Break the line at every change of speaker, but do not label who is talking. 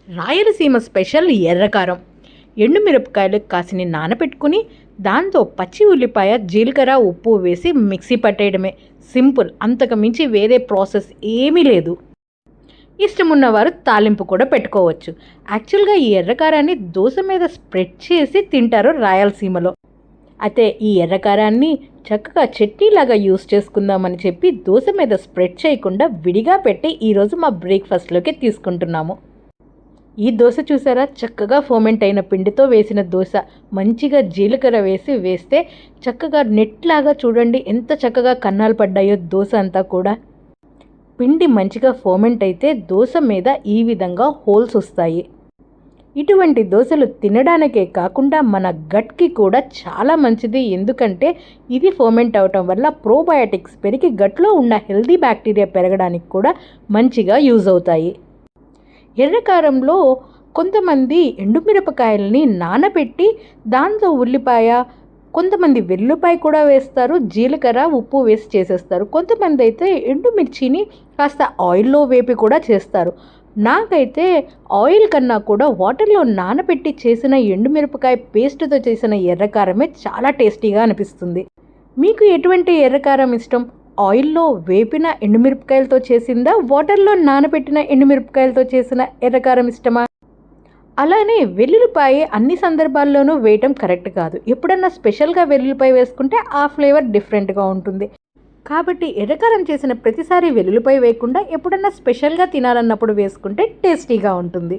Rayalaseema special ఎర్రకారం. ఎండుమిరపకాయలు కాసిని నానబెట్టుకుని దాంతో పచ్చి ఉల్లిపాయ, జీలకర్ర, ఉప్పు వేసి మిక్సీ పట్టేయడమే. సింపుల్. అంతకు మించి వేరే ప్రాసెస్ ఏమీ లేదు. ఇష్టం ఉన్నవారు తాలింపు కూడా పెట్టుకోవచ్చు. యాక్చువల్గా ఈ ఎర్రకారాన్ని దోశ మీద స్ప్రెడ్ చేసి తింటారు రాయలసీమలో. అయితే ఈ ఎర్రకారాన్ని చక్కగా చట్నీలాగా యూస్ చేసుకుందామని చెప్పి దోశ మీద స్ప్రెడ్ చేయకుండా విడిగా పెట్టి ఈరోజు మా బ్రేక్ఫాస్ట్లోకి తీసుకుంటున్నాము. ఈ దోశ చూసారా, చక్కగా ఫర్మెంట్ అయిన పిండితో వేసిన దోశ. మంచిగా జీలకర్ర వేస్తే చక్కగా నెట్లాగా చూడండి ఎంత చక్కగా కన్నాలు పడ్డాయో దోశ అంతా కూడా. పిండి మంచిగా ఫర్మెంట్ అయితే దోశ మీద ఈ విధంగా హోల్స్ వస్తాయి. ఇటువంటి దోశలు తినడానికే కాకుండా మన గట్కి కూడా చాలా మంచిది. ఎందుకంటే ఇది ఫర్మెంట్ అవటం వల్ల ప్రోబయాటిక్స్ పెరిగి గట్లో ఉన్న హెల్దీ బ్యాక్టీరియా పెరగడానికి కూడా మంచిగా యూజ్ అవుతాయి. ఎర్రకారంలో కొంతమంది ఎండుమిరపకాయలని నానబెట్టి దాంతో ఉల్లిపాయ, కొంతమంది వెల్లుల్లిపాయ కూడా వేస్తారు, జీలకర్ర, ఉప్పు వేసి చేసేస్తారు. కొంతమంది అయితే ఎండుమిర్చిని కాస్త ఆయిల్లో వేపి కూడా చేస్తారు. నాకైతే ఆయిల్ కన్నా కూడా వాటర్లో నానబెట్టి చేసిన ఎండుమిరపకాయ పేస్ట్తో చేసిన ఎర్రకారమే చాలా టేస్టీగా అనిపిస్తుంది. మీకు ఎటువంటి ఎర్రకారం ఇష్టం? ఆయిల్లో వేపిన ఎండుమిరపకాయలతో చేసిందా, వాటర్లో నానబెట్టిన ఎండుమిరపకాయలతో చేసిన ఎర్రకారం ఇష్టమా? అలానే వెల్లుల్లిపాయ అన్ని సందర్భాల్లోనూ వేయటం కరెక్ట్ కాదు. ఎప్పుడన్నా స్పెషల్గా వెల్లుల్లిపాయ వేసుకుంటే ఆ ఫ్లేవర్ డిఫరెంట్గా ఉంటుంది. కాబట్టి ఎర్రకారం చేసిన ప్రతిసారి వెల్లుల్లిపాయ వేయకుండా ఎప్పుడన్నా స్పెషల్గా తినాలన్నప్పుడు వేసుకుంటే టేస్టీగా ఉంటుంది.